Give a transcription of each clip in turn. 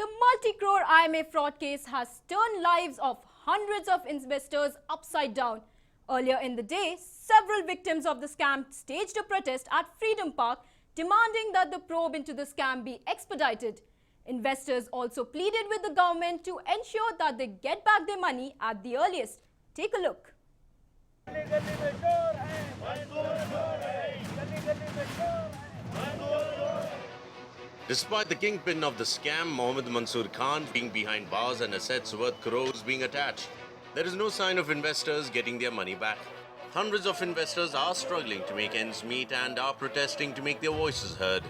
The multi-crore IMA fraud case has turned lives of hundreds of investors upside down. Earlier in the day, several victims of the scam staged a protest at Freedom Park, demanding that the probe into the scam be expedited. Investors also pleaded with the government to ensure that they get back their money at the earliest. Take a look. Despite the kingpin of the scam, Mohammed Mansoor Khan, being behind bars and assets worth crores being attached, there is no sign of investors getting their money back. Hundreds of investors are struggling to make ends meet and are protesting to make their voices heard.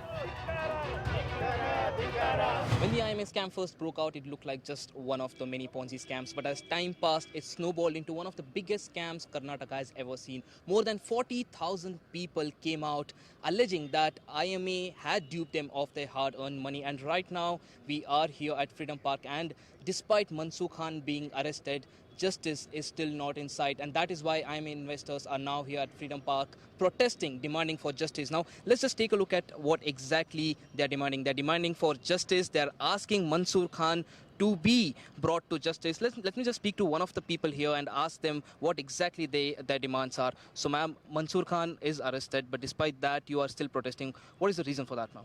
When the IMA scam first broke out, it looked like just one of the many Ponzi scams. But as time passed, it snowballed into one of the biggest scams Karnataka has ever seen. More than 40,000 people came out alleging that IMA had duped them of their hard-earned money. And right now, we are here at Freedom Park. And despite Mansoor Khan being arrested, justice is still not in sight, and that is why IMA investors are now here at Freedom Park protesting, demanding for justice. Now, let's just take a look at what exactly they're demanding. They're demanding for justice. They're asking Mansoor Khan to be brought to justice. Let me just speak to one of the people here and ask them what exactly their demands are. So, ma'am, Mansoor Khan is arrested, but despite that, you are still protesting. What is the reason for that, ma'am?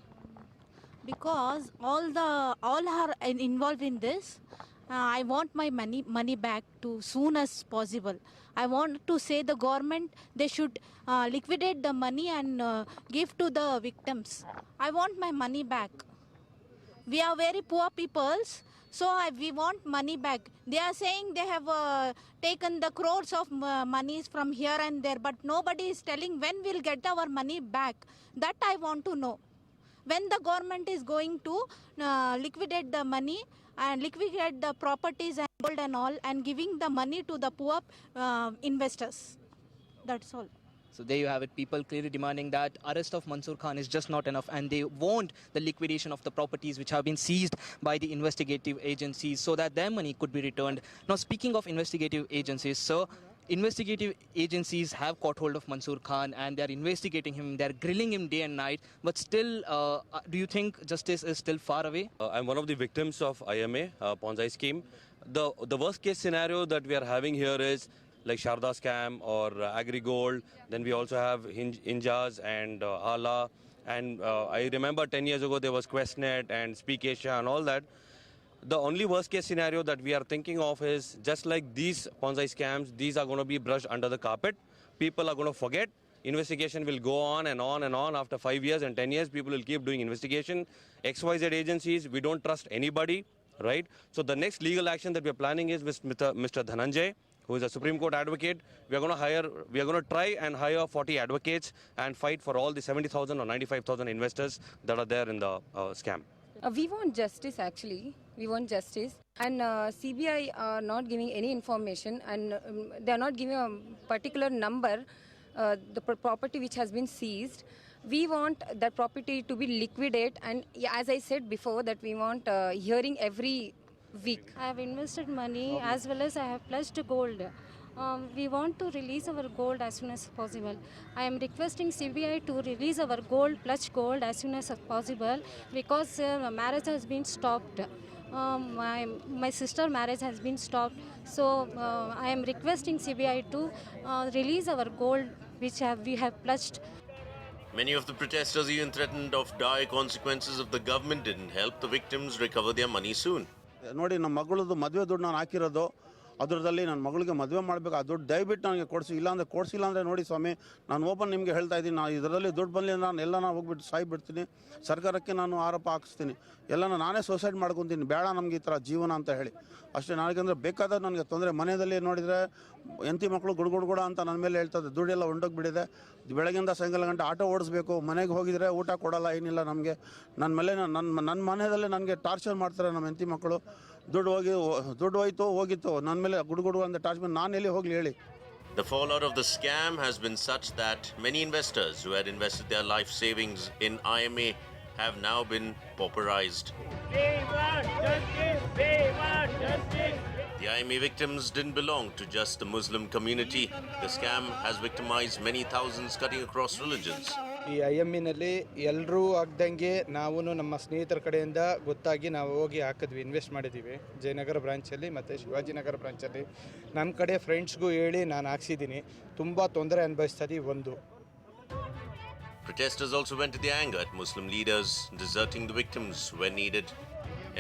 Because all are involved in this. I want my money back to soon as possible. I want to say the government, they should liquidate the money and give to the victims. I want my money back. We are very poor peoples, so we want money back. They are saying they have taken the crores of monies from here and there, but nobody is telling when we'll get our money back. That I want to know. When the government is going to liquidate the money and liquidate the properties and gold and all, and giving the money to the poor investors. That's all. So there you have it, people clearly demanding that arrest of Mansoor Khan is just not enough, and they want the liquidation of the properties which have been seized by the investigative agencies so that their money could be returned. Now, speaking of investigative agencies, sir, investigative agencies have caught hold of Mansoor Khan and they are investigating him. They are grilling him day and night. But still, do you think justice is still far away? I'm one of the victims of IMA, Ponzi scheme. The worst case scenario that we are having here is like Sharda scam or Agri-Gold. Then we also have Hinjas and Hala. And I remember 10 years ago there was QuestNet and Speak Asia and all that. The only worst case scenario that we are thinking of is just like these Ponzi scams, these are going to be brushed under the carpet. People are going to forget. Investigation will go on and on and on. After 5 years and 10 years, people will keep doing investigation. XYZ agencies, we don't trust anybody, right? So the next legal action that we are planning is with Mr. Dhananjay, who is a Supreme Court advocate. We are going to try and hire 40 advocates and fight for all the 70,000 or 95,000 investors that are there in the scam. We want justice, actually. We want justice. And CBI are not giving any information, and they are not giving a particular number, the property which has been seized. We want that property to be liquidated, and as I said before, that we want hearing every week. I have invested money as well as I have pledged gold. We want to release our gold as soon as possible. I am requesting CBI to release our pledged gold as soon as possible, because marriage has been stopped. My sister marriage has been stopped. So I am requesting CBI to release our gold which we have pledged. Many of the protesters even threatened of dire consequences if the government didn't help the victims recover their money soon. ನೋಡಿ ನಮ್ಮ ಮಗಳದು ಮದುವೆ ದುಡ್ಡು ನಾನು ಹಾಕಿರೋದು ಅದರದಲ್ಲಿ ನನ್ನ ಮಗಳಿಗೆ ಮದುವೆ ಮಾಡಬೇಕು, ಆ ದುಡ್ಡು ದಯವಿಟ್ಟು ನನಗೆ ಕೊಡಿಸಿ. ಇಲ್ಲಾಂದರೆ ಕೊಡಿಸಿಲ್ಲ ಅಂದರೆ ನೋಡಿ ಸ್ವಾಮಿ, ನಾನು ಓಪನ್ ನಿಮಗೆ ಹೇಳ್ತಾ ಇದ್ದೀನಿ, ನಾನು ಇದರಲ್ಲಿ ದುಡ್ಡು ಬಂದಲಿ ನಾನು ಹೋಗ್ಬಿಟ್ಟು ಸಾಯ್ಬಿಡ್ತೀನಿ, ಸರ್ಕಾರಕ್ಕೆ ನಾನು ಆರೋಪ ಹಾಕಿಸ್ತೀನಿ, ನಾನೇ ಸೂಸೈಡ್ ಮಾಡ್ಕೊತೀನಿ, ಬೇಡ ನಮಗೆ ಈ ಥರ ಜೀವನ ಅಂತ ಹೇಳಿ ಅಷ್ಟೇ. ನನಗಂದರೆ ಬೇಕಾದ ನನಗೆ ತೊಂದರೆ. ಮನೆಯಲ್ಲಿ ನೋಡಿದರೆ ಎಂತಿ ಮಕ್ಕಳು ಗುಡ್ಗುಡ್ಗುಡ ಅಂತ ನನ್ನ ಮೇಲೆ ಹೇಳ್ತದೆ, ದುಡ್ಡೆಲ್ಲ ಹೊಂಟೋಗ್ಬಿಟ್ಟಿದೆ. ಬೆಳಗ್ಗಿಂದ ಸಾಯಂಕಾಲ ಗಂಟೆ ಆಟೋ ಓಡಿಸ್ಬೇಕು, ಮನೆಗೆ ಹೋಗಿದರೆ ಊಟ ಕೊಡೋಲ್ಲ, ಏನಿಲ್ಲ ನಮಗೆ. ನನ್ನ ಮೇಲೆ ನನ್ನ ಮನೆಯಲ್ಲೇ ನನಗೆ ಟಾರ್ಚರ್ ಮಾಡ್ತಾರೆ ನಮ್ಮ ಎಂತಿ ಮಕ್ಕಳು. ದುಡ್ಡು ಹೋಗಿತ್ತು ನನ್ನ ಮೇಲೆ ಗುಡುಗುಡು ಅಂತ ಟಾರ್ಚರ್. ನಾನು ಎಲ್ಲಿ ಹೋಗಲಿ ಹೇಳಿ. The fallout of the scam has been such that many investors who had invested their life savings in IMA have now been pauperized. The IMA victims didn't belong to just the Muslim community. The scam has victimized many thousands cutting across religions. ಈ IMEನಲ್ಲಿ ಎಲ್ಲರೂ ಆಗ್ದಂಗೆ ನಾವು ನಮ್ಮ ಸ್ನೇಹಿತರ ಕಡೆಯಿಂದ ಗೊತ್ತಾಗಿ ನಾವು ಹೋಗಿ ಹಾಕಿದ್ವಿ, ಇನ್ವೆಸ್ಟ್ ಮಾಡಿದ್ದೀವಿ ಜಯನಗರ ಬ್ರಾಂಚಲ್ಲಿ ಮತ್ತು ಶಿವಾಜಿನಗರ ಬ್ರಾಂಚಲ್ಲಿ. ನನ್ನ ಕಡೆ ಫ್ರೆಂಡ್ಸ್ಗೂ ಹೇಳಿ ನಾನು ಹಾಕ್ಸಿದ್ದೀನಿ. ತುಂಬ ತೊಂದರೆ ಅನುಭವಿಸ್ತದೆ ಒಂದು. Protesters also went to the anger at Muslim leaders deserting the victims when needed.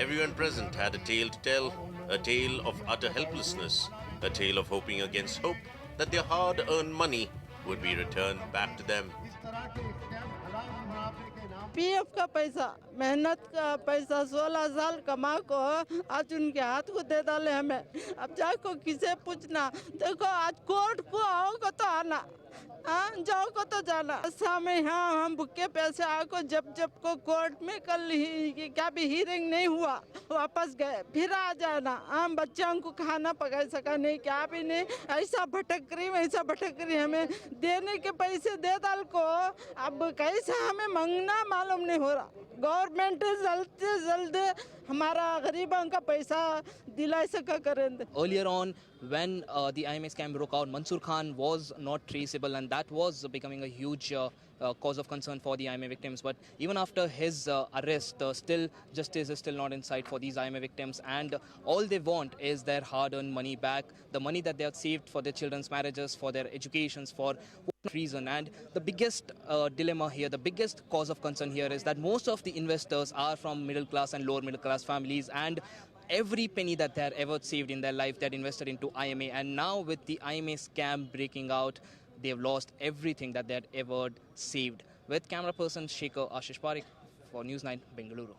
Everyone present had a tale to tell, a tale of utter helplessness, a tale of hoping against hope that their hard-earned money would be returned back to them. PF का पैसा, मेहनत का पैसा 16 साल कमा को आज उनके हाथ को दे डाले हमें. अब जाको किसे पूछना. देखो आज कोर्ट को आओगे तो आना, हाँ जाओ को तो जाना. सामने हाँ हम भुक्के पैसे आको जब को कोर्ट में कल ही क्या भी हियरिंग नहीं हुआ, वापस गए, फिर आ जाना. हम बच्चों को खाना पका सका नहीं, क्या भी नहीं. ऐसा भटक रही हमें देने के पैसे दे डाल को. अब कैसे हमें मांगना मालूम नहीं हो रहा. गवर्नमेंट जल्द से जल्द हमारा गरीबों का पैसा दिला सका करें. Earlier on, when the IMA scam broke out, Mansoor Khan was not traceable, and that was becoming a huge cause of concern for the IMA victims. But even after his arrest, still justice is still not in sight for these IMA victims, and all they want is their hard-earned money back, the money that they have saved for their children's marriages, for their educations, for what reason. And the biggest dilemma here, the biggest cause of concern here is that most of the investors are from middle class and lower middle class families, and every penny that they had ever saved in their life, they had invested into IMA. And now with the IMA scam breaking out, they've lost everything that they had ever saved. With camera person Shekhar Ashish Parekh for News 9, Bengaluru.